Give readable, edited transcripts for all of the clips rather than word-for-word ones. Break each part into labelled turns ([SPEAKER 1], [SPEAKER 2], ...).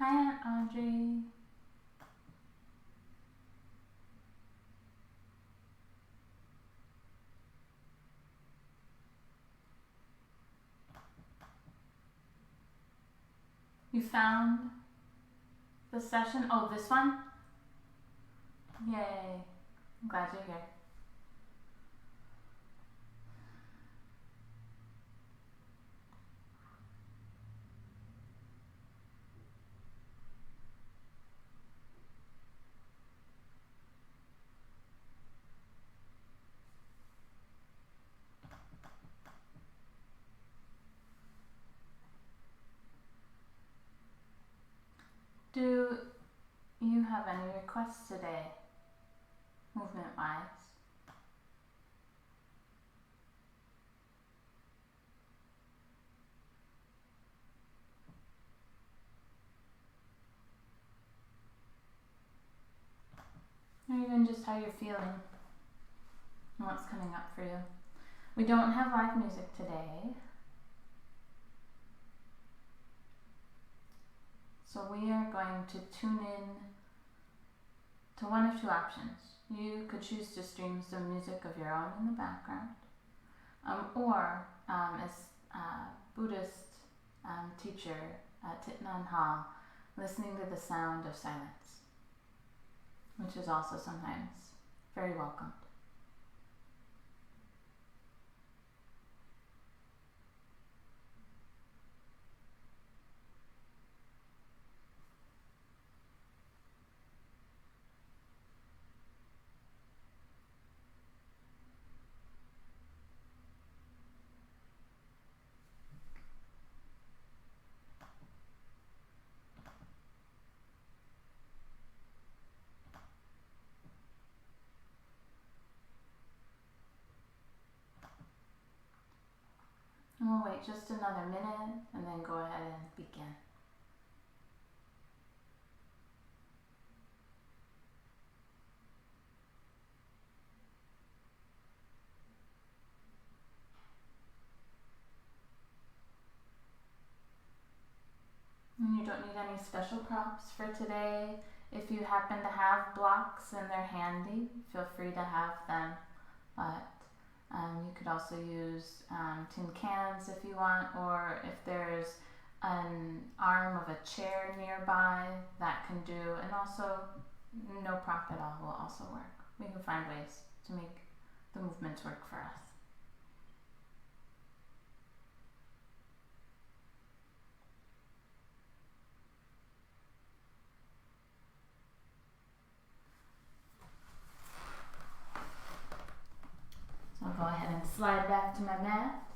[SPEAKER 1] Hi, Aunt Audrey. You found the session? Oh, this one? Yay. I'm glad you're here. Do you have any requests today, movement-wise? Or even just how you're feeling and what's coming up for you. We don't have live music today, so we are going to tune in to one of two options. You could choose to stream some music of your own in the background, or as Buddhist teacher Thich Nhat Hanh, listening to the sound of silence, which is also sometimes very welcomed. And we'll wait just another minute and then go ahead and begin. And you don't need any special props for today. If you happen to have blocks and they're handy, feel free to have them. But you could also use tin cans if you want, or if there's an arm of a chair nearby, that can do. And also, no prop at all will also work. We can find ways to make the movements work for us. So I'll go ahead and slide back to my mat.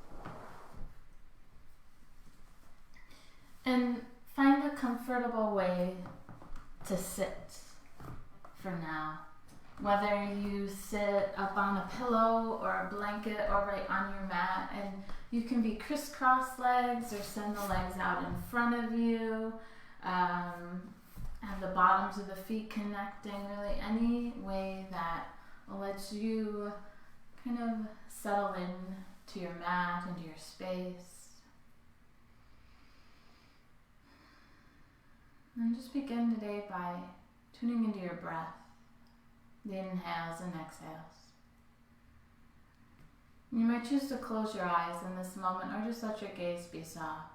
[SPEAKER 1] And find a comfortable way to sit for now. Whether you sit up on a pillow or a blanket or right on your mat, and you can be crisscross legs or send the legs out in front of you. Have the bottoms of the feet connecting, really any way that lets you kind of settle in to your mat, into your space. And just begin today by tuning into your breath, the inhales and exhales. You might choose to close your eyes in this moment or just let your gaze be soft.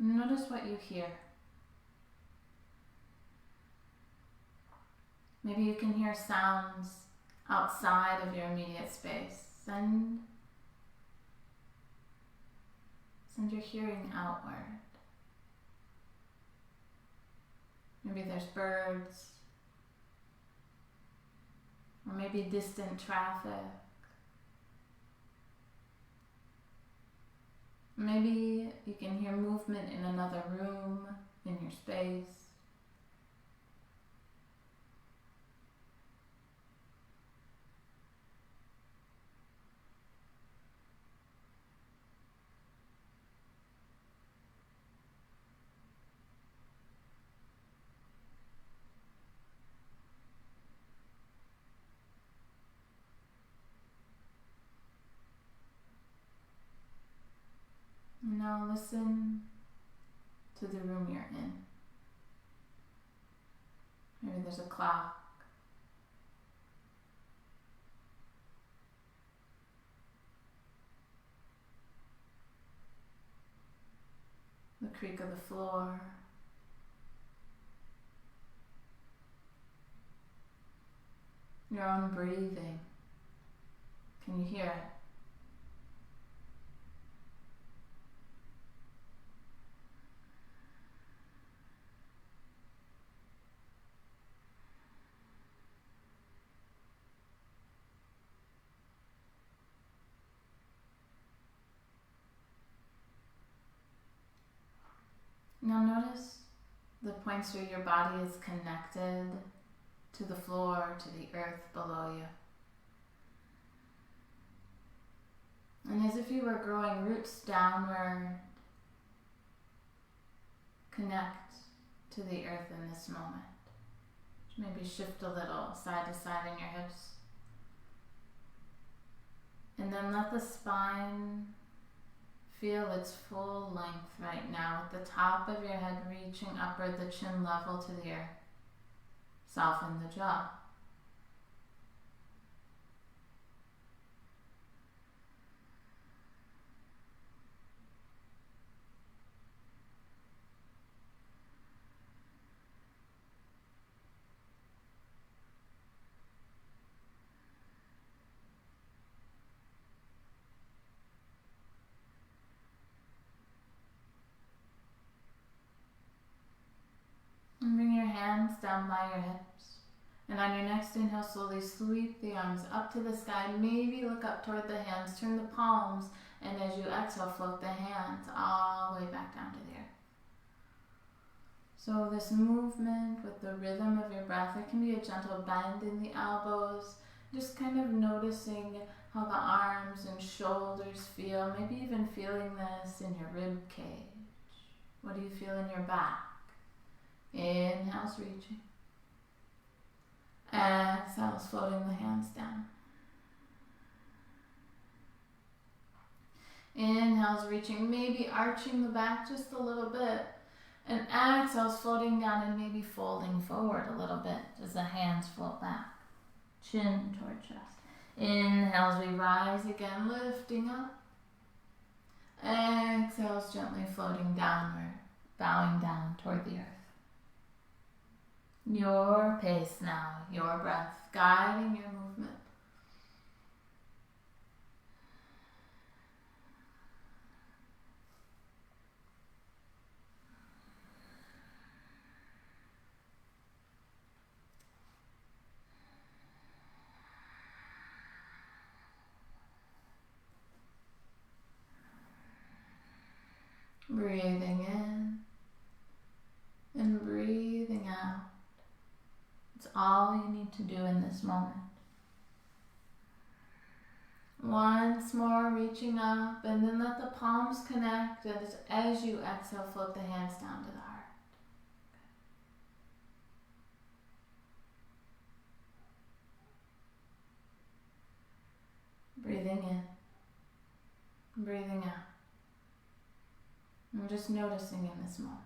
[SPEAKER 1] Notice what you hear. Maybe you can hear sounds outside of your immediate space. Send your hearing outward. Maybe there's birds, or maybe distant traffic. Maybe you can hear movement in another room, in your space. listen to the room you're in. Maybe there's a clock. The creak of the floor. Your own breathing. Can you hear it? Now notice the points where your body is connected to the floor, to the earth below you. And as if you were growing roots downward, connect to the earth in this moment. Maybe shift a little side to side in your hips. And then let the spine feel its full length right now, with the top of your head reaching upward, the chin level to the earth. Soften the jaw. And bring your hands down by your hips. And on your next inhale, slowly sweep the arms up to the sky. Maybe look up toward the hands. Turn the palms. And as you exhale, float the hands all the way back down to the earth. So this movement with the rhythm of your breath, there can be a gentle bend in the elbows. Just kind of noticing how the arms and shoulders feel. Maybe even feeling this in your rib cage. What do you feel in your back? Inhale's reaching. Exhale's floating the hands down. Inhale's reaching, maybe arching the back just a little bit. And exhale's floating down and maybe folding forward a little bit as the hands float back. Chin toward chest. Inhale as we rise again, lifting up. Exhale's gently floating downward, bowing down toward the earth. Your pace now, your breath, guiding your movement. Breathing in and breathing out. It's all you need to do in this moment. Once more, reaching up, and then let the palms connect, and as you exhale, float the hands down to the heart. Breathing in, breathing out. And just noticing in this moment.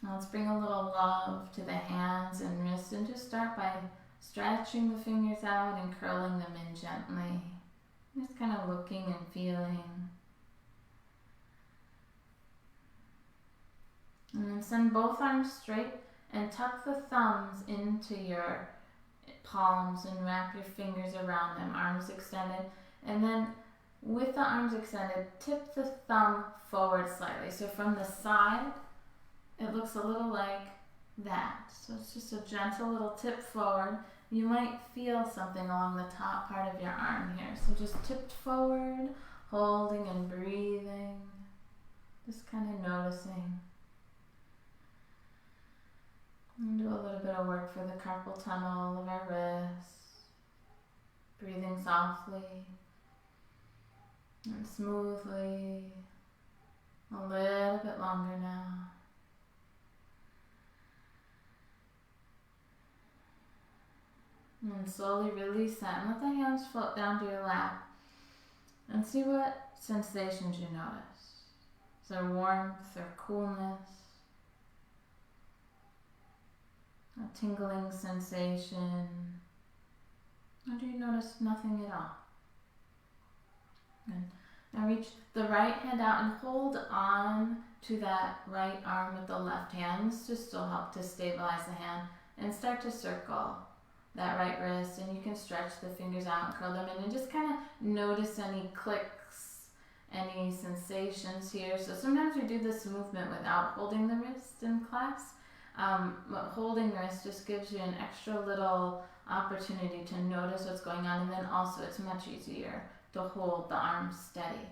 [SPEAKER 1] Now let's bring a little love to the hands and wrists, and just start by stretching the fingers out and curling them in gently. Just kind of looking and feeling. And then send both arms straight and tuck the thumbs into your palms and wrap your fingers around them, arms extended. And then with the arms extended, tip the thumb forward slightly. So from the side, it looks a little like that. So it's just a gentle little tip forward. You might feel something along the top part of your arm here. So just tipped forward, holding and breathing. Just kind of noticing. And do a little bit of work for the carpal tunnel of our wrists. Breathing softly and smoothly. A little bit longer now. And then slowly release that and let the hands float down to your lap. And see what sensations you notice. Is there warmth or coolness? A tingling sensation? Or do you notice nothing at all? Good. Now reach the right hand out and hold on to that right arm with the left hand. This just will help to stabilize the hand. And start to circle that right wrist, and you can stretch the fingers out and curl them in and just kind of notice any clicks, any sensations here. So sometimes we do this movement without holding the wrist in class, but holding the wrist just gives you an extra little opportunity to notice what's going on, and then also it's much easier to hold the arm steady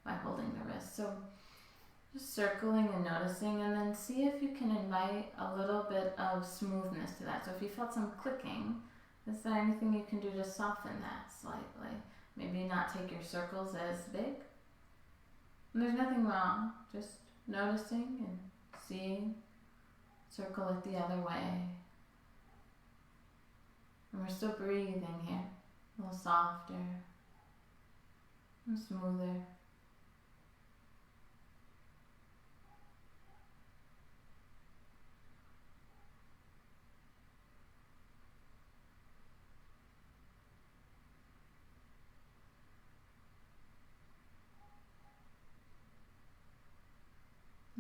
[SPEAKER 1] by holding the wrist. So just circling and noticing, and then see if you can invite a little bit of smoothness to that. So if you felt some clicking, is there anything you can do to soften that slightly? Maybe not take your circles as big. And there's nothing wrong, just noticing and seeing. Circle it the other way. And we're still breathing here, a little softer and smoother.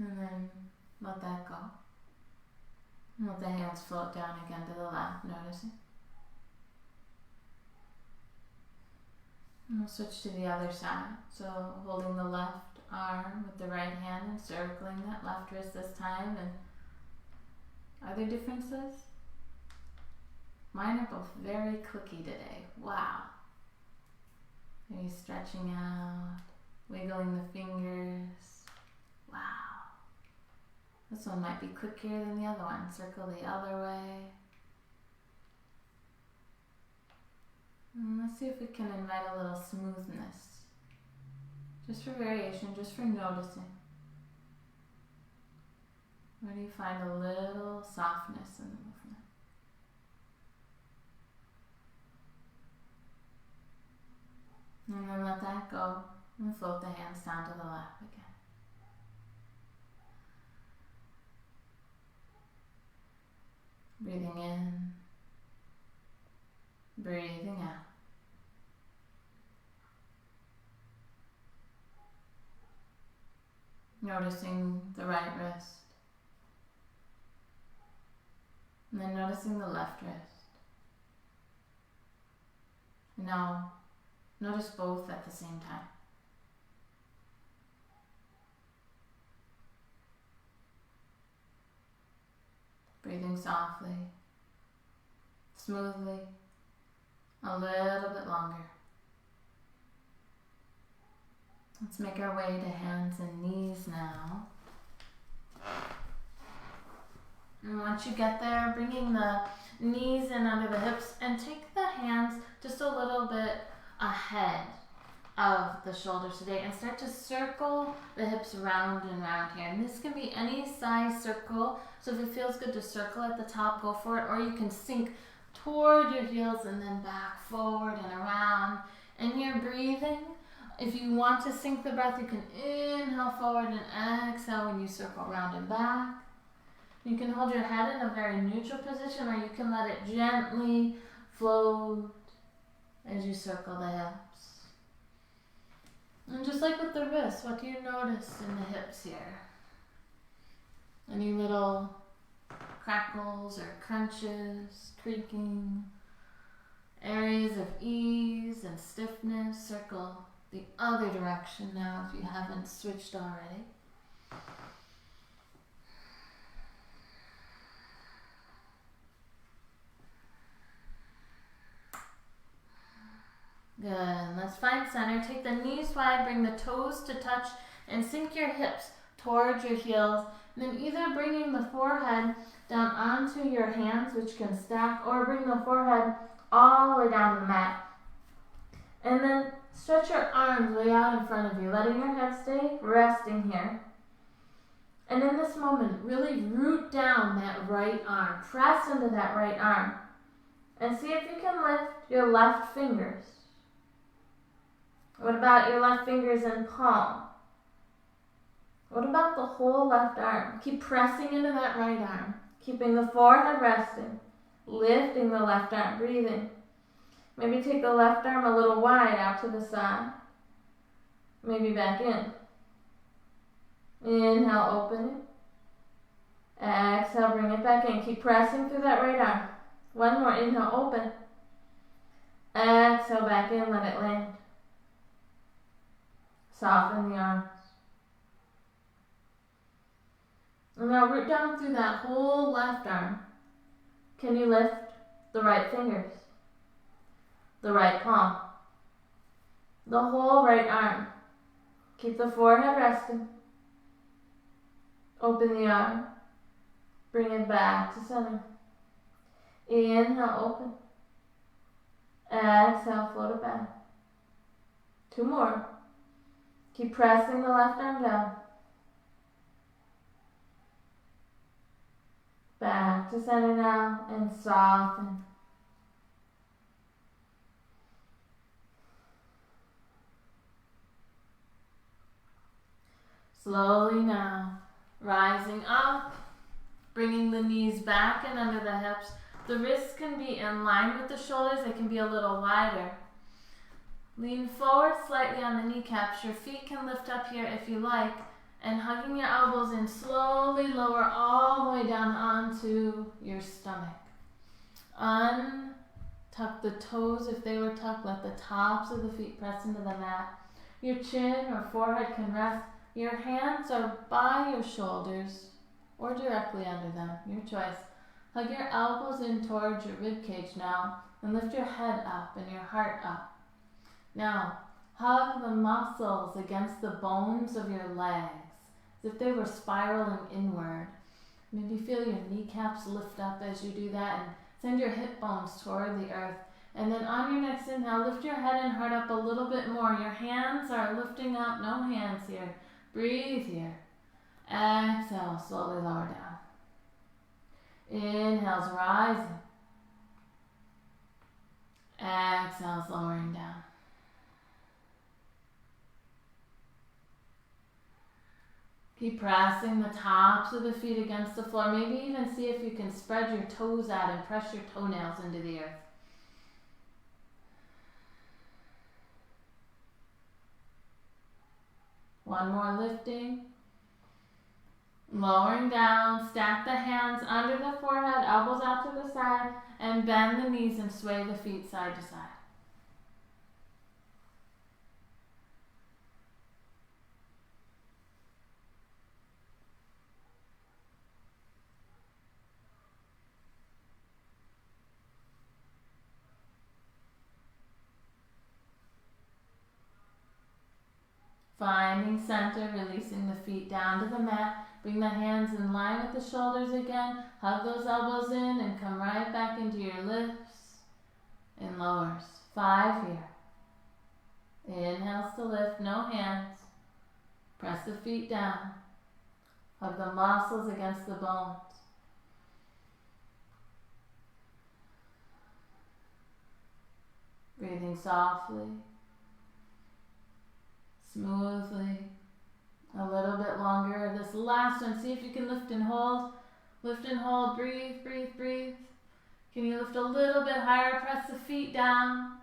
[SPEAKER 1] And then let that go. And let the hands float down again to the left, noticing. And we'll switch to the other side. So holding the left arm with the right hand and circling that left wrist this time. And are there differences? Mine are both very clicky today. Wow. Maybe stretching out, wiggling the fingers. Wow. This one might be clickier than the other one. Circle the other way. And let's see if we can invite a little smoothness. Just for variation, just for noticing. Where do you find a little softness in the movement? And then let that go and float the hands down to the left again. Breathing in, breathing out. Noticing the right wrist. And then noticing the left wrist. Now, notice both at the same time. Breathing softly, smoothly, a little bit longer. Let's make our way to hands and knees now. And once you get there, bringing the knees in under the hips and take the hands just a little bit ahead of the shoulders today and start to circle the hips round and round here. And this can be any size circle. So if it feels good to circle at the top, go for it. Or you can sink toward your heels and then back, forward and around. And you're breathing. If you want to sink the breath, you can inhale forward and exhale when you circle round and back. You can hold your head in a very neutral position, or you can let it gently float as you circle the hips. And just like with the wrists, what do you notice in the hips here? Any little crackles or crunches, creaking, areas of ease and stiffness? Circle the other direction now if you haven't switched already. Good. Let's find center. Take the knees wide, bring the toes to touch, and sink your hips towards your heels. And then either bringing the forehead down onto your hands, which can stack, or bring the forehead all the way down the mat. And then stretch your arms way out in front of you, letting your head stay resting here. And in this moment, really root down that right arm. Press into that right arm. And see if you can lift your left fingers. What about your left fingers and palm? What about the whole left arm? Keep pressing into that right arm, keeping the forehead resting, lifting the left arm, breathing. Maybe take the left arm a little wide out to the side. Maybe back in. Inhale, open it. Exhale, bring it back in. Keep pressing through that right arm. One more. Inhale, open. Exhale, back in. Let it land. Soften the arms. And now root down through that whole left arm. Can you lift the right fingers? The right palm? The whole right arm. Keep the forehead resting. Open the arm. Bring it back to center. Inhale, open. Exhale, float it back. 2 more. Keep pressing the left arm down. Back to center now and soften. Slowly now, rising up, bringing the knees back and under the hips. The wrists can be in line with the shoulders. They can be a little wider. Lean forward slightly on the kneecaps. Your feet can lift up here if you like. And hugging your elbows in, slowly lower all the way down onto your stomach. Untuck the toes if they were tucked. Let the tops of the feet press into the mat. Your chin or forehead can rest. Your hands are by your shoulders or directly under them, your choice. Hug your elbows in towards your rib cage now and lift your head up and your heart up. Now, hug the muscles against the bones of your legs as if they were spiraling inward. Maybe feel your kneecaps lift up as you do that and send your hip bones toward the earth. And then on your next inhale, lift your head and heart up a little bit more. Your hands are lifting up, no hands here. Breathe here. Exhale, slowly lower down. Inhale's rising. Exhale's lowering down. Keep pressing the tops of the feet against the floor. Maybe even see if you can spread your toes out and press your toenails into the earth. One more lifting. Lowering down, stack the hands under the forehead, elbows out to the side, and bend the knees and sway the feet side to side. Finding center, releasing the feet down to the mat. Bring the hands in line with the shoulders again. Hug those elbows in and come right back into your lifts and lowers. 5 here. Inhales to lift, no hands. Press the feet down. Hug the muscles against the bones. Breathing softly. Smoothly, a little bit longer. This last one, see if you can lift and hold. Lift and hold, breathe, breathe, breathe. Can you lift a little bit higher? Press the feet down.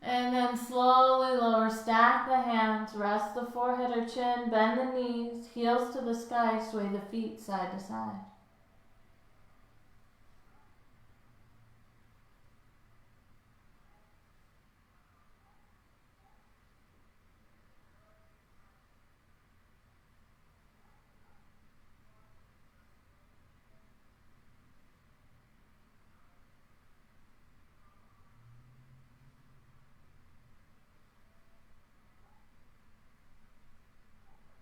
[SPEAKER 1] And then slowly lower, stack the hands, rest the forehead or chin, bend the knees, heels to the sky, sway the feet side to side.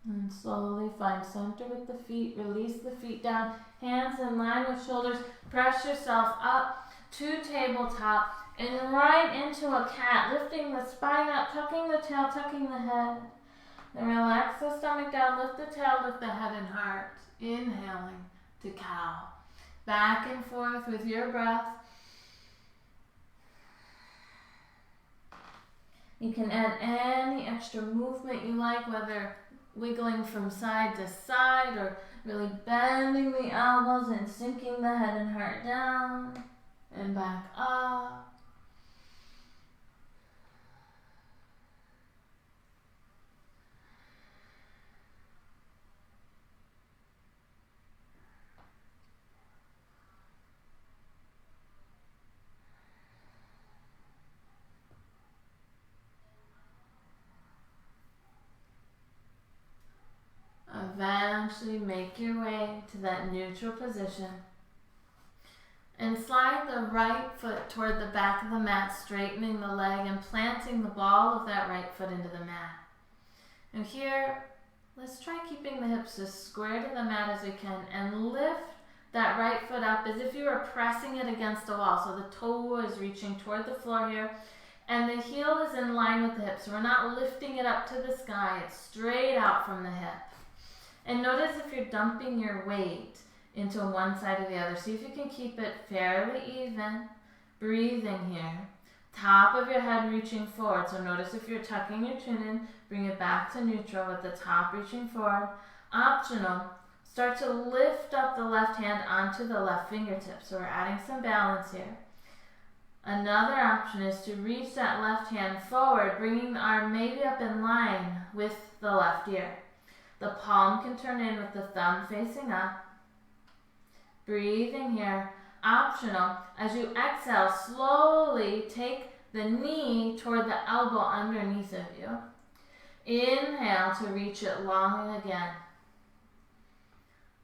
[SPEAKER 1] And slowly find center with the feet, release the feet down, hands in line with shoulders, press yourself up to tabletop and right into a cat, lifting the spine up, tucking the tail, tucking the head. Then relax the stomach down, lift the tail, lift the head and heart. Inhaling to cow. Back and forth with your breath. You can add any extra movement you like, whether wiggling from side to side or really bending the elbows and sinking the head and heart down and back up. Eventually make your way to that neutral position and slide the right foot toward the back of the mat, straightening the leg and planting the ball of that right foot into the mat. And here, let's try keeping the hips as square to the mat as we can and lift that right foot up as if you were pressing it against a wall. So the toe is reaching toward the floor here and the heel is in line with the hip. So we're not lifting it up to the sky, it's straight out from the hip. And notice if you're dumping your weight into one side or the other. See if you can keep it fairly even. Breathing here. Top of your head reaching forward. So notice if you're tucking your chin in, bring it back to neutral with the top reaching forward. Optional. Start to lift up the left hand onto the left fingertip. So we're adding some balance here. Another option is to reach that left hand forward, bringing the arm maybe up in line with the left ear. The palm can turn in with the thumb facing up. Breathing here. Optional. As you exhale, slowly take the knee toward the elbow underneath of you. Inhale to reach it long again.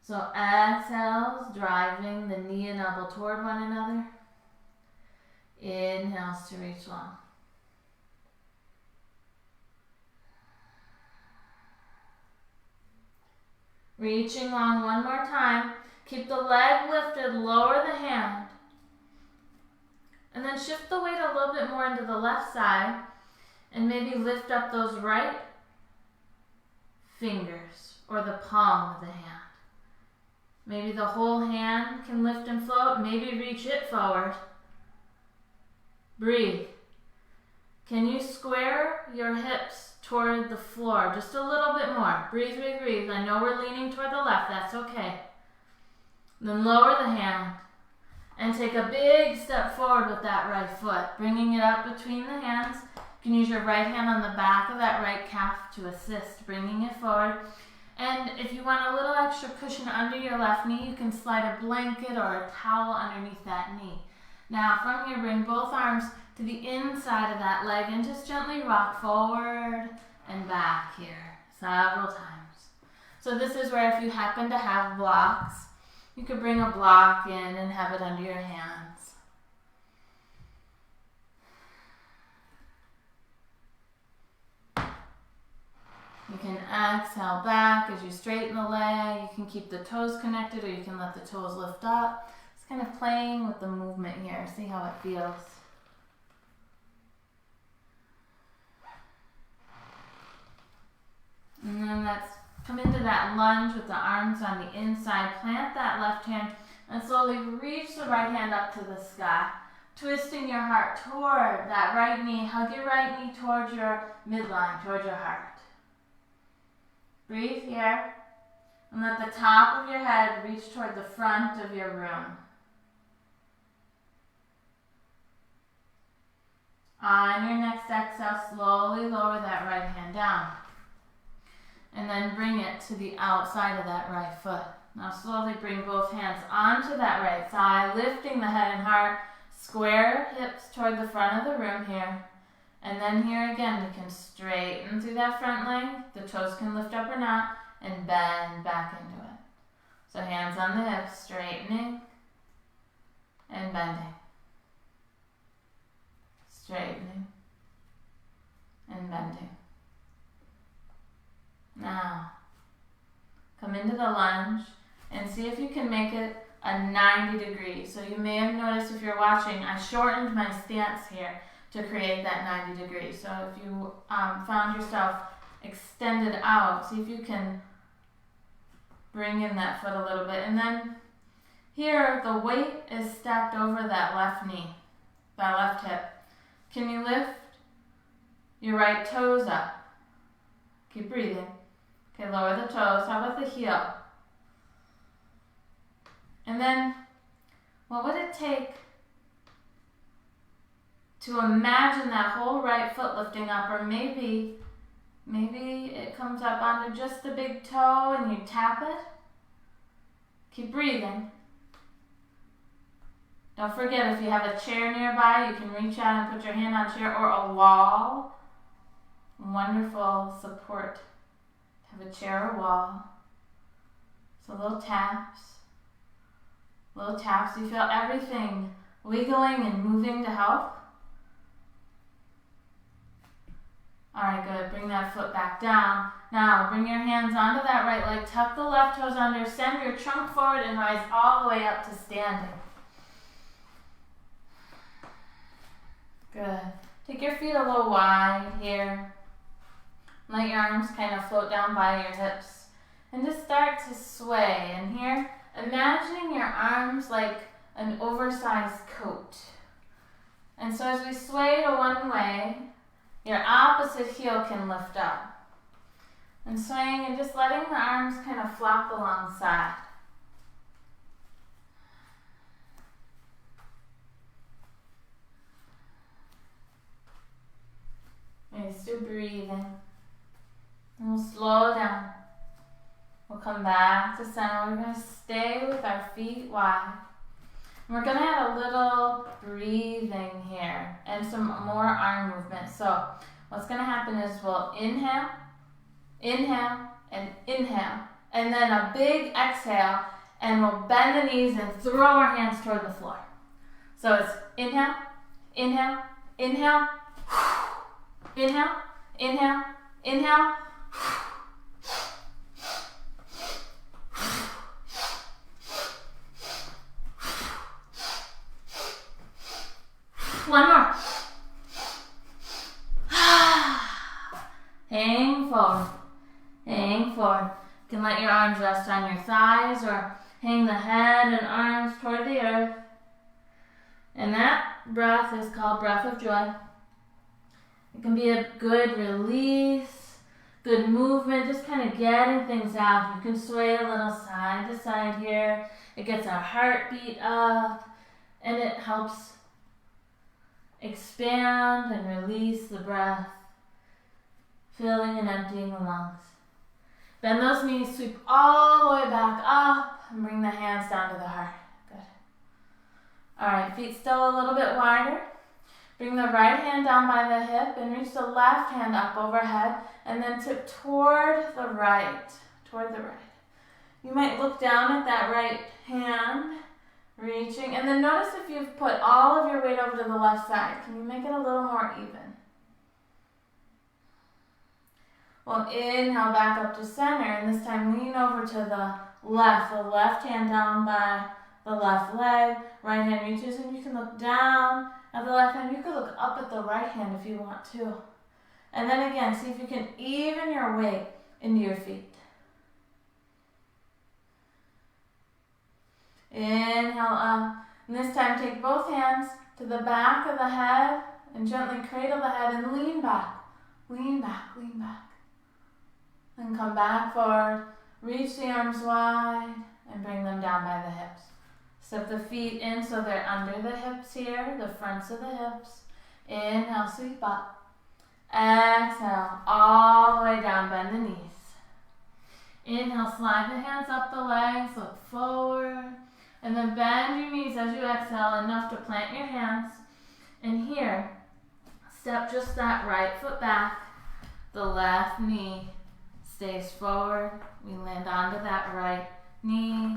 [SPEAKER 1] So exhales, driving the knee and elbow toward one another. Inhales to reach long. Reaching long one more time. Keep the leg lifted, lower the hand. And then shift the weight a little bit more into the left side and maybe lift up those right fingers or the palm of the hand. Maybe the whole hand can lift and float. Maybe reach it forward. Breathe. Can you square your hips toward the floor just a little bit more? Breathe, breathe, breathe. I know we're leaning toward the left. That's okay. Then lower the hand and take a big step forward with that right foot, bringing it up between the hands. You can use your right hand on the back of that right calf to assist, bringing it forward. And if you want a little extra cushion under your left knee, you can slide a blanket or a towel underneath that knee. Now from here, bring both arms to the inside of that leg and just gently rock forward and back here several times. So this is where if you happen to have blocks, you could bring a block in and have it under your hands. You can exhale back as you straighten the leg. You can keep the toes connected or you can let the toes lift up. Just kind of playing with the movement here. See how it feels. And then let's come into that lunge with the arms on the inside. Plant that left hand and slowly reach the right hand up to the sky. Twisting your heart toward that right knee. Hug your right knee towards your midline, towards your heart. Breathe here. And let the top of your head reach toward the front of your room. On your next exhale, slowly lower that right hand down. And then bring it to the outside of that right foot. Now slowly bring both hands onto that right thigh, lifting the head and heart. Square hips toward the front of the room here. And then here again, we can straighten through that front leg. The toes can lift up or not, and bend back into it. So hands on the hips, straightening and bending. Straightening and bending. Now, come into the lunge and see if you can make it a 90 degrees. So you may have noticed if you're watching, I shortened my stance here to create that 90 degrees. So if you found yourself extended out, see if you can bring in that foot a little bit. And then here, the weight is stacked over that left knee, that left hip. Can you lift your right toes up. Keep breathing. Okay, lower the toes. How about the heel? And then, what would it take to imagine that whole right foot lifting up, or maybe it comes up onto just the big toe and you tap it? Keep breathing. Don't forget, if you have a chair nearby, you can reach out and put your hand on a chair or a wall. Wonderful support. Have a chair or wall. So little taps. Little taps. You feel everything wiggling and moving to help. Alright, good. Bring that foot back down. Now, bring your hands onto that right leg. Tuck the left toes under. Send your trunk forward and rise all the way up to standing. Good. Take your feet a little wide here. Let your arms kind of float down by your hips. And just start to sway. And here, imagining your arms like an oversized coat. And so as we sway to one way, your opposite heel can lift up. And swaying and just letting the arms kind of flop alongside. And still breathing. And we'll slow down. We'll come back to center. We're going to stay with our feet wide. We're going to add a little breathing here and some more arm movement. So what's going to happen is we'll inhale, inhale, and inhale. And then a big exhale, and we'll bend the knees and throw our hands toward the floor. So it's inhale, inhale, inhale, inhale, inhale, inhale. One more. Hang forward. Hang forward. You can let your arms rest on your thighs or hang the head and arms toward the earth. And that breath is called breath of joy. It can be a good release, good movement, just kind of getting things out. You can sway a little side to side here. It gets our heartbeat up, and it helps expand and release the breath, filling and emptying the lungs. Bend those knees, sweep all the way back up, and bring the hands down to the heart. Good. All right, feet still a little bit wider. Bring the right hand down by the hip and reach the left hand up overhead, and then tip toward the right, You might look down at that right hand, reaching, and then notice if you've put all of your weight over to the left side. Can you make it a little more even? Well, inhale back up to center, and this time lean over to the left hand down by the left leg, right hand reaches, and you can look down at the left hand. You can look up at the right hand if you want to. And then again, see if you can even your weight into your feet. Inhale up, and this time take both hands to the back of the head and gently cradle the head and lean back, lean back, lean back. Then come back forward, reach the arms wide and bring them down by the hips. Step the feet in so they're under the hips here, the fronts of the hips. Inhale, sweep up. Exhale, all the way down, bend the knees. Inhale, slide the hands up the legs, look forward. And then bend your knees as you exhale enough to plant your hands. And here, step just that right foot back. The left knee stays forward. We land onto that right knee,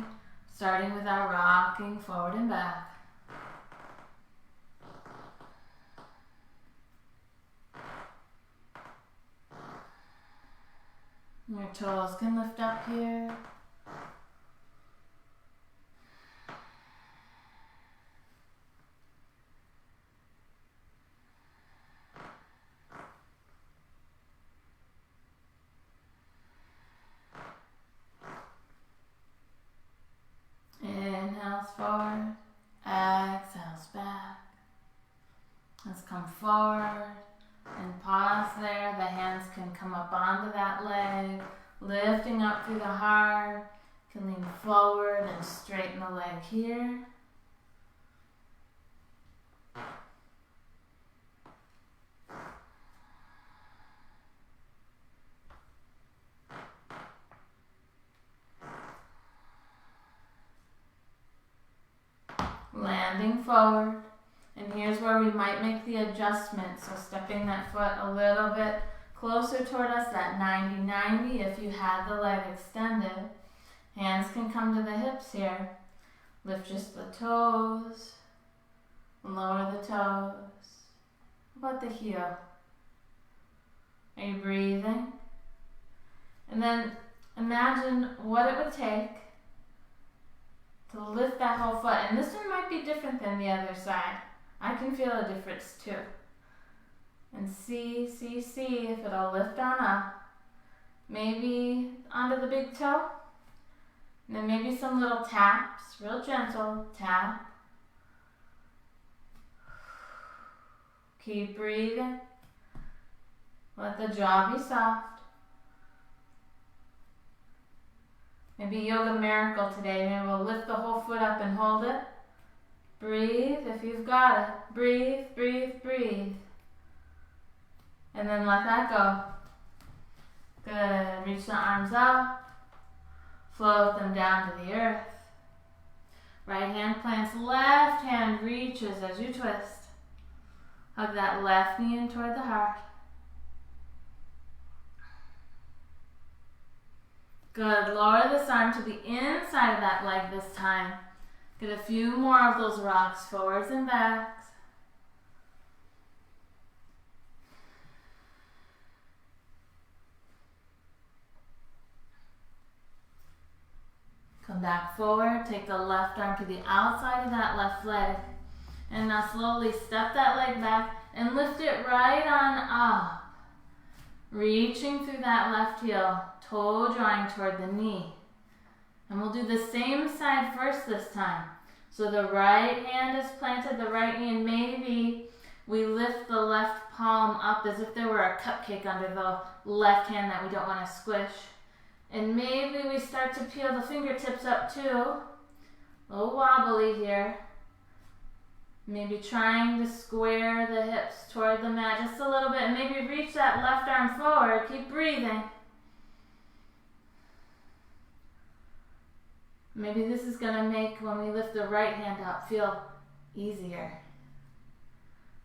[SPEAKER 1] starting with our rocking forward and back. Your toes can lift up here. Inhales forward, exhales back. Let's come forward and pause through the heart. You can lean forward and straighten the leg here. Landing forward. And here's where we might make the adjustment. So stepping that foot a little bit closer toward us, that 90-90 if you have the leg extended. Hands can come to the hips here. Lift just the toes. Lower the toes. How about the heel? Are you breathing? And then imagine what it would take to lift that whole foot. And this one might be different than the other side. I can feel a difference too. And see if it'll lift on up. Maybe onto the big toe. And then maybe some little taps, real gentle, tap. Keep breathing. Let the jaw be soft. Maybe Yoga Miracle today. Maybe we'll lift the whole foot up and hold it. Breathe if you've got it. Breathe, breathe, breathe. And then let that go. Good. Reach the arms up. Float them down to the earth. Right hand plants, left hand reaches as you twist. Hug that left knee in toward the heart. Good. Lower this arm to the inside of that leg this time. Get a few more of those rocks, forwards and backs. Come back forward. Take the left arm to the outside of that left leg. And now slowly step that leg back and lift it right on up. Reaching through that left heel, toe drawing toward the knee. And we'll do the same side first this time. So the right hand is planted, the right knee, and maybe we lift the left palm up as if there were a cupcake under the left hand that we don't want to squish. And maybe we start to peel the fingertips up too. A little wobbly here. Maybe trying to square the hips toward the mat just a little bit. And maybe reach that left arm forward. Keep breathing. Maybe this is going to make, when we lift the right hand up, feel easier.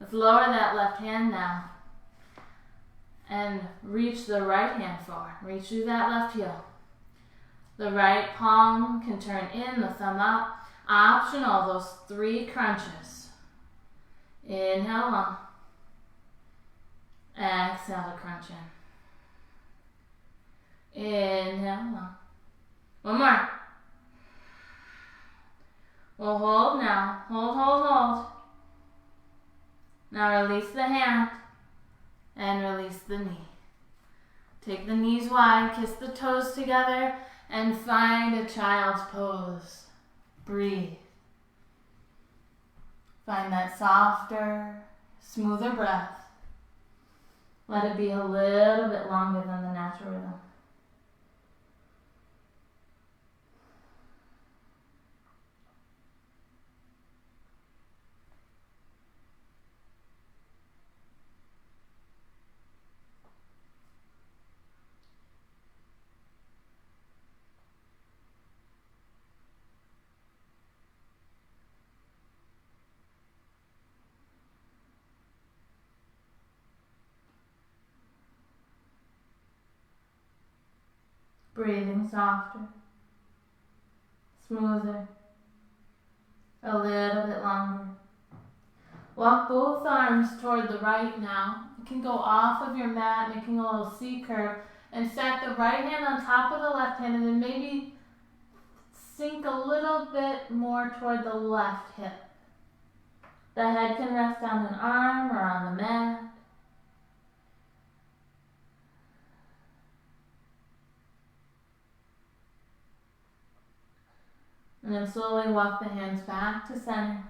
[SPEAKER 1] Let's lower that left hand now. And reach the right hand forward. Reach through that left heel. The right palm can turn in, the thumb up. Optional, those 3 crunches. Inhale long. Exhale to crunch in. Inhale long. One more. We'll hold now. Hold, hold, hold. Now release the hand and release the knee. Take the knees wide, kiss the toes together, and find a child's pose. Breathe. Find that softer, smoother breath. Let it be a little bit longer than the natural rhythm. Breathing softer, smoother, a little bit longer. Walk both arms toward the right now. You can go off of your mat, making a little C curve, and stack the right hand on top of the left hand, and then maybe sink a little bit more toward the left hip. The head can rest on an arm or on the mat. And then slowly walk the hands back to center.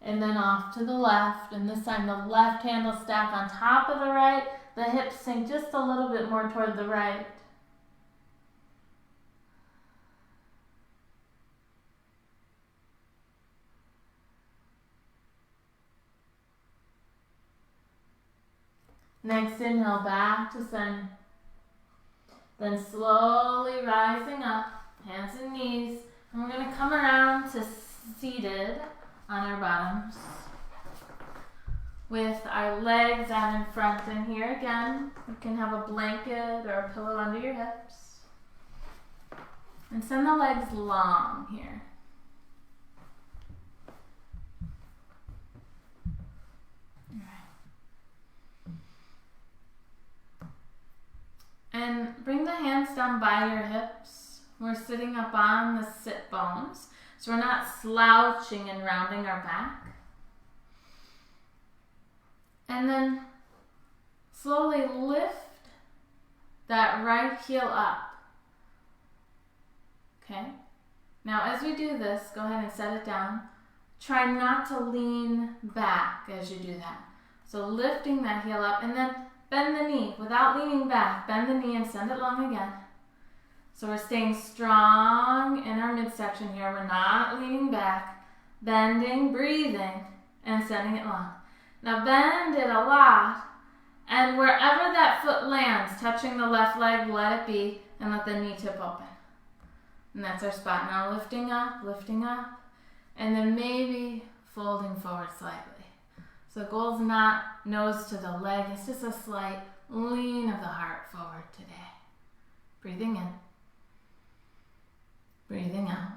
[SPEAKER 1] And then off to the left. And this time the left hand will stack on top of the right. The hips sink just a little bit more toward the right. Next inhale, back to center. Then slowly rising up, hands and knees. And we're going to come around to seated on our bottoms with our legs out in front. And here again, you can have a blanket or a pillow under your hips. And send the legs long here. And bring the hands down by your hips. We're sitting up on the sit bones, so we're not slouching and rounding our back. And then slowly lift that right heel up. Okay? Now as we do this, go ahead and set it down. Try not to lean back as you do that. So lifting that heel up, and then bend the knee without leaning back. Bend the knee and send it long again. So we're staying strong in our midsection here. We're not leaning back. Bending, breathing, and sending it long. Now bend it a lot. And wherever that foot lands, touching the left leg, let it be. And let the knee tip open. And that's our spot. Now lifting up. And then maybe folding forward slightly. So the goal is not nose to the leg. It's just a slight lean of the heart forward today. Breathing in. Breathing out.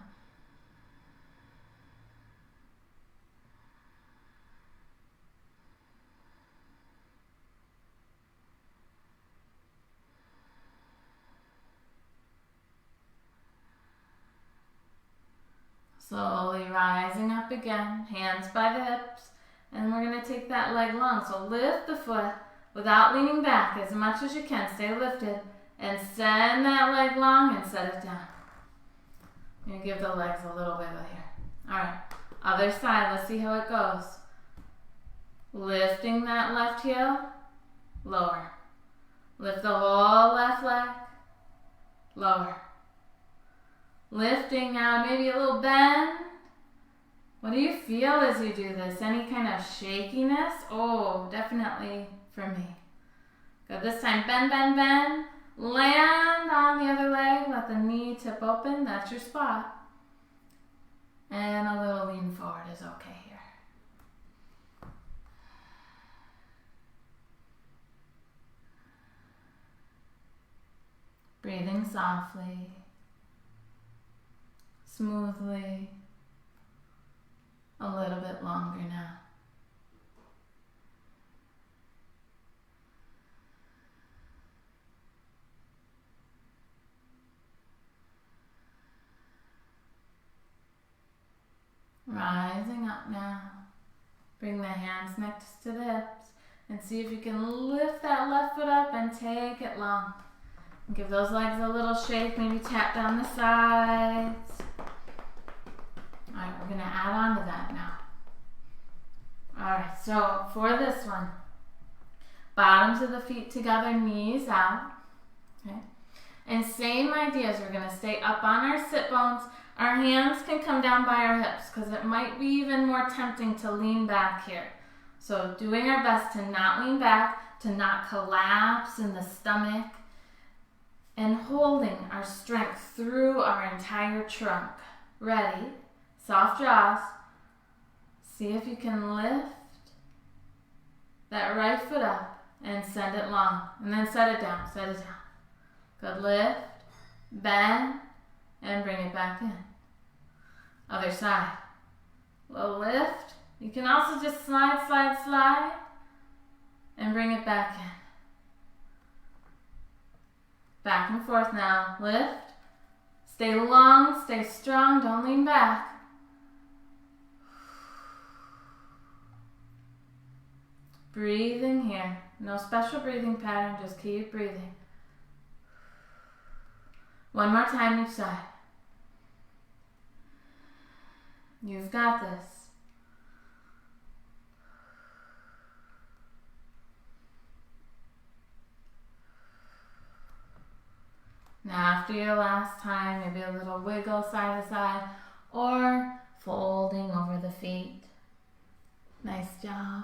[SPEAKER 1] Slowly rising up again. Hands by the hips. And we're going to take that leg long. So lift the foot without leaning back as much as you can. Stay lifted. And send that leg long and set it down. And give the legs a little wiggle here. Alright. Other side. Let's see how it goes. Lifting that left heel. Lower. Lift the whole left leg. Lower. Lifting now. Maybe a little bend. What do you feel as you do this? Any kind of shakiness? Oh, definitely for me. Good. This time, bend, bend, bend. Land on the other leg. Let the knee tip open. That's your spot. And a little lean forward is okay here. Breathing softly, smoothly. A little bit longer now. Rising up now. Bring the hands next to the hips and see if you can lift that left foot up and take it long. Give those legs a little shake, maybe tap down the sides. Alright, we're going to add on to that now. Alright, so for this one, bottoms of the feet together, knees out. Okay. And same ideas, we're going to stay up on our sit bones. Our hands can come down by our hips because it might be even more tempting to lean back here. So doing our best to not lean back, to not collapse in the stomach, and holding our strength through our entire trunk. Ready? Soft jaws. See if you can lift that right foot up and send it long. And then set it down, set it down. Good. Lift, bend, and bring it back in. Other side. Little lift. You can also just slide, slide, slide, and bring it back in. Back and forth now. Lift. Stay long, stay strong, don't lean back. Breathing here. No special breathing pattern, just keep breathing. One more time each side. You've got this. Now after your last time, maybe a little wiggle side to side or folding over the feet. Nice job.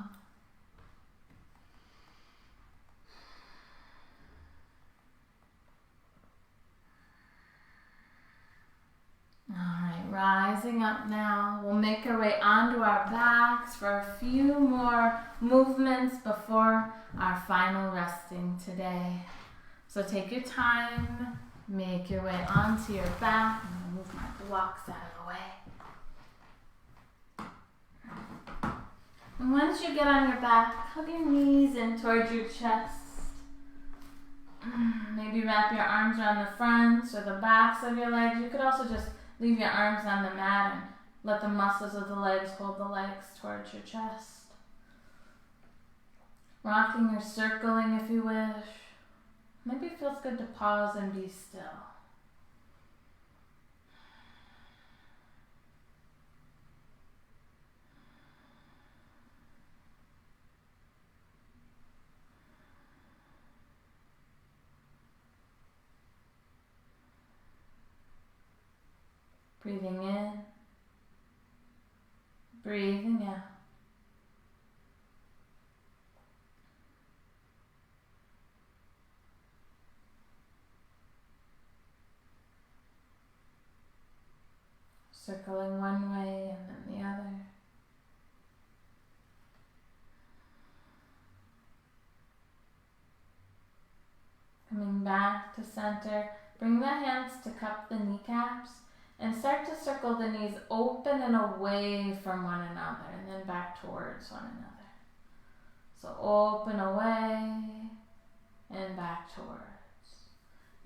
[SPEAKER 1] Alright, rising up now. We'll make our way onto our backs for a few more movements before our final resting today. So take your time, make your way onto your back. I'm going to move my blocks out of the way. And once you get on your back, hug your knees in towards your chest. Maybe wrap your arms around the fronts or the backs of your legs. You could also just leave your arms on the mat and let the muscles of the legs hold the legs towards your chest. Rocking or circling if you wish. Maybe it feels good to pause and be still. Breathing in, breathing out. Circling one way and then the other. Coming back to center, bring the hands to cup the kneecaps. And start to circle the knees open and away from one another and then back towards one another. So open away and back towards.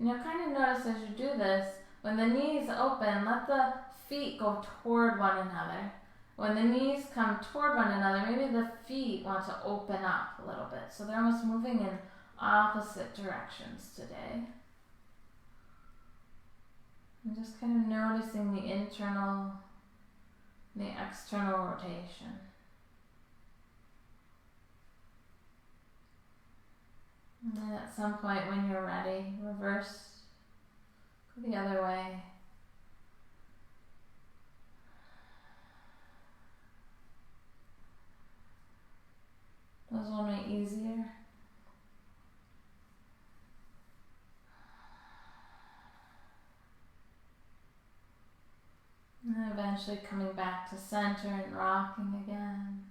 [SPEAKER 1] And you'll kind of notice as you do this, when the knees open, let the feet go toward one another. When the knees come toward one another, maybe the feet want to open up a little bit. So they're almost moving in opposite directions today. And just kind of noticing the internal and the external rotation. And then at some point when you're ready, reverse, go the other way. Those will make it easier. And then eventually coming back to center and rocking again.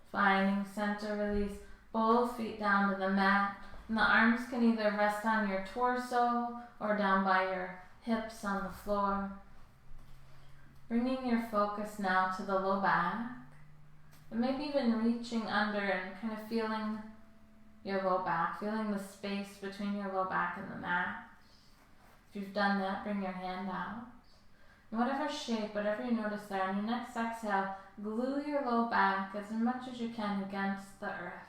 [SPEAKER 1] Finding center, release both feet down to the mat. And the arms can either rest on your torso or down by your hips on the floor. Bringing your focus now to the low back. And maybe even reaching under and kind of feeling your low back, feeling the space between your low back and the mat. If you've done that, bring your hand out. And whatever shape, whatever you notice there, on your next exhale, glue your low back as much as you can against the earth.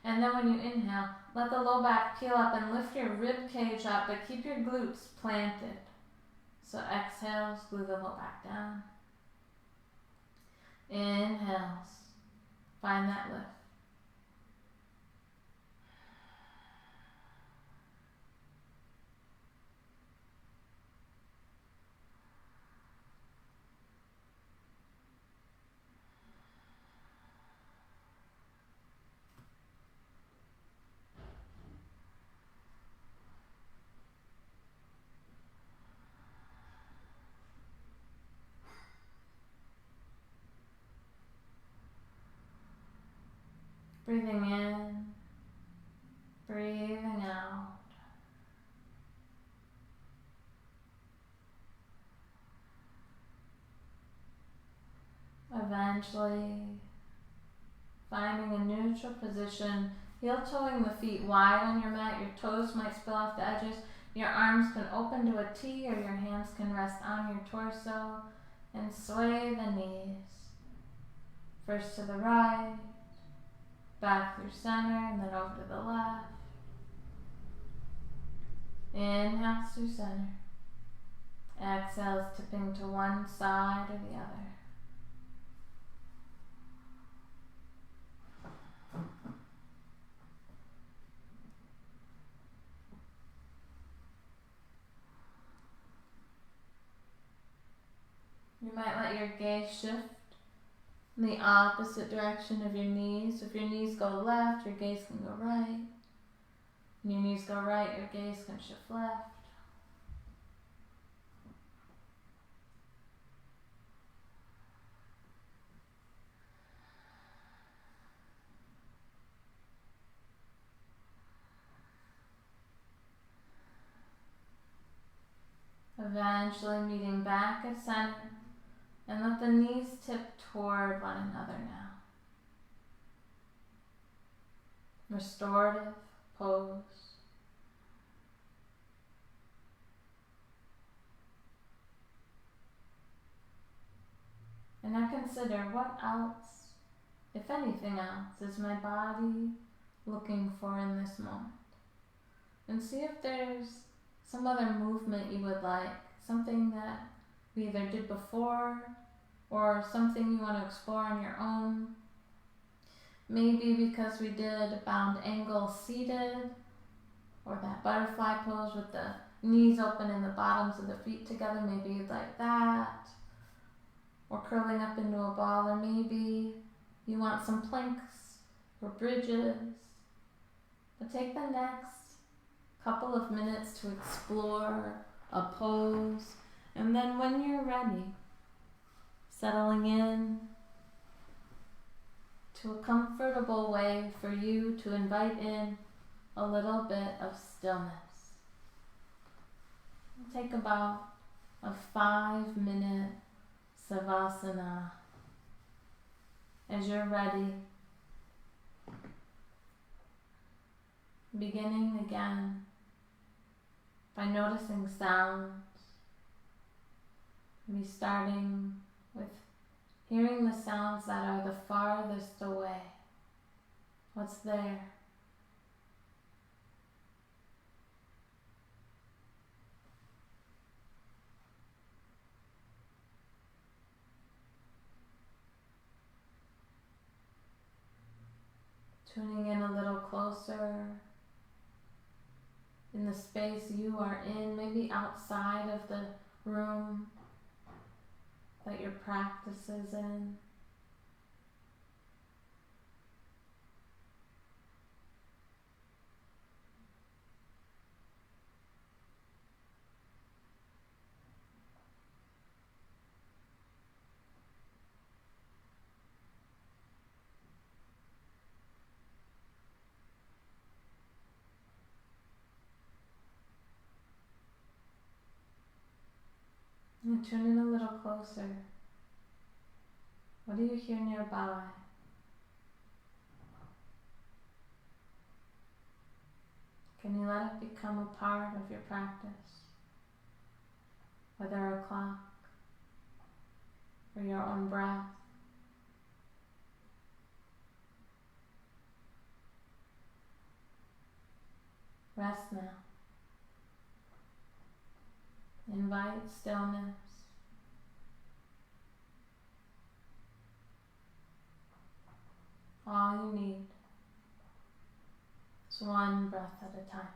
[SPEAKER 1] And then when you inhale, let the low back peel up and lift your rib cage up, but keep your glutes planted. So exhales, glue the low back down. Inhales, find that lift. Breathing in, breathing out. Eventually, finding a neutral position, heel-toeing the feet wide on your mat. Your toes might spill off the edges. Your arms can open to a T or your hands can rest on your torso and sway the knees. First to the right, back through center, and then over to the left. Inhales through center. Exhales, tipping to one side or the other. You might let your gaze shift in the opposite direction of your knees. If your knees go left, your gaze can go right. When your knees go right, your gaze can shift left. Eventually meeting back at center, and let the knees tip toward one another now. Restorative pose. And now consider what else, if anything else, is my body looking for in this moment. And see if there's some other movement you would like, something that we either did before or something you want to explore on your own. Maybe because we did a bound angle seated, or that butterfly pose with the knees open and the bottoms of the feet together, maybe you'd like that. Or curling up into a ball, or maybe you want some planks or bridges. But take the next couple of minutes to explore a pose, and then when you're ready, settling in to a comfortable way for you to invite in a little bit of stillness. Take about a 5-minute Savasana. As you're ready, beginning again by noticing sounds. Maybe starting with hearing the sounds that are the farthest away. What's there? Tuning in a little closer in the space you are in, maybe outside of the room that your practice is in. And tune in a little closer. What do you hear nearby? Can you let it become a part of your practice? Whether a clock or your own breath. Rest now. Invite stillness. All you need is one breath at a time.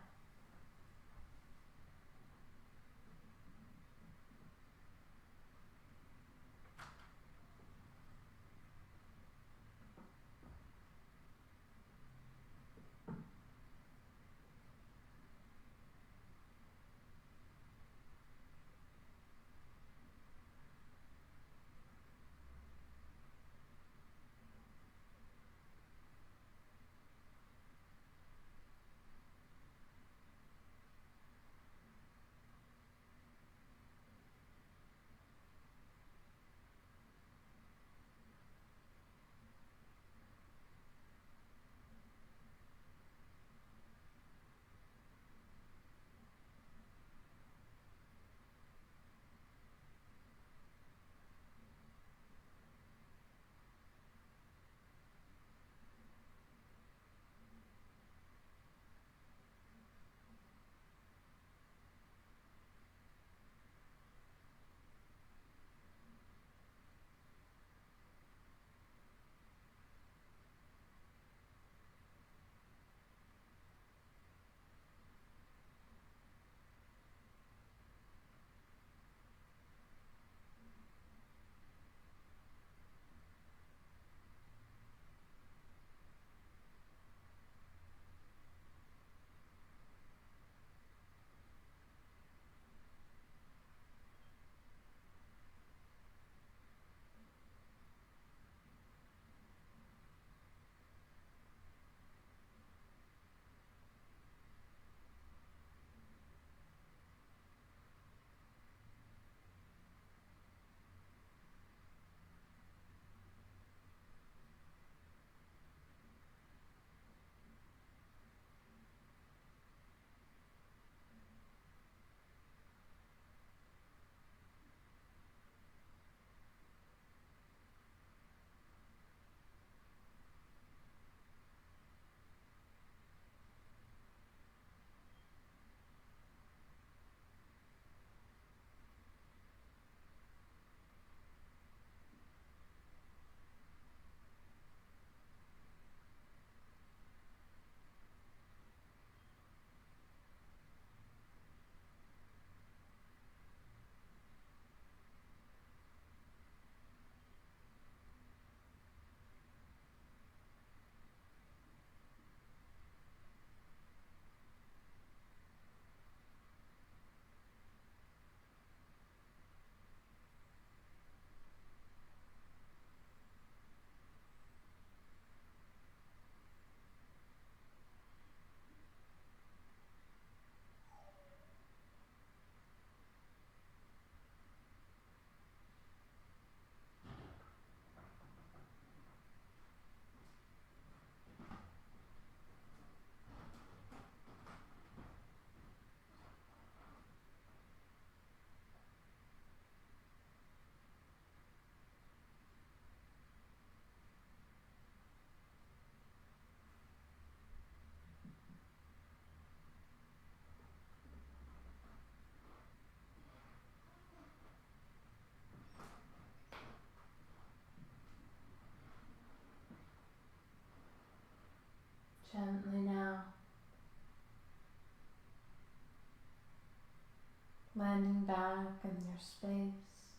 [SPEAKER 1] landing back in your space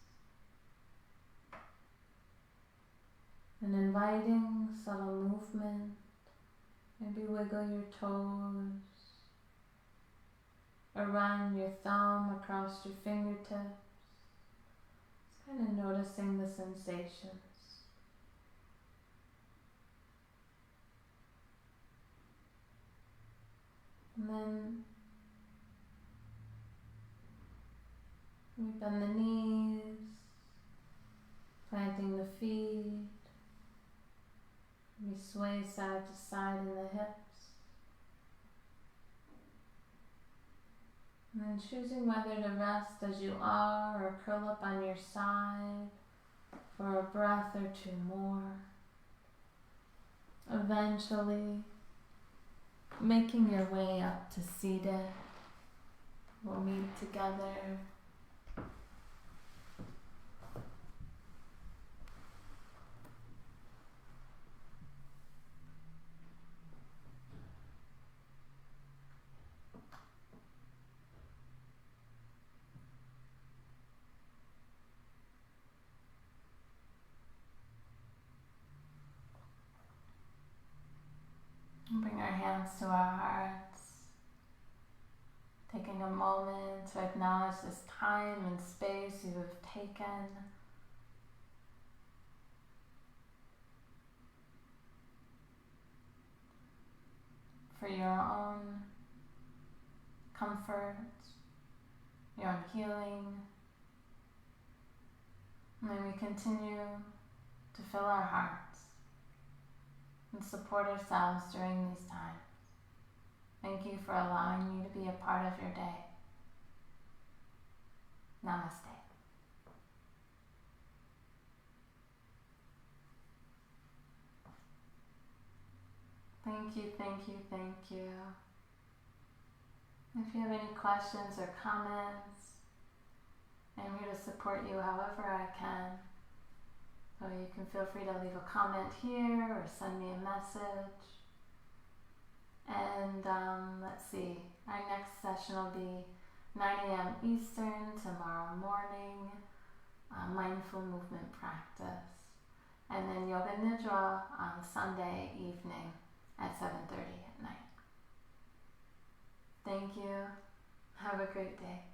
[SPEAKER 1] and inviting subtle movement. Maybe wiggle your toes or run your thumb across your fingertips. Just kind of noticing the sensations. And then we bend the knees, planting the feet. We sway side to side in the hips. And then choosing whether to rest as you are or curl up on your side for a breath or two more. Eventually, making your way up to seated. We'll meet together. Bring our hands to our hearts, taking a moment to acknowledge this time and space you have taken. For your own comfort, your own healing. And then we continue to fill our hearts and support ourselves during these times. Thank you for allowing me to be a part of your day. Namaste. Thank you, thank you, thank you. If you have any questions or comments, I'm here to support you however I can. So you can feel free to leave a comment here or send me a message. And let's see, our next session will be 9 a.m. Eastern tomorrow morning, mindful movement practice. And then Yoga Nidra on Sunday evening at 7:30 at night. Thank you. Have a great day.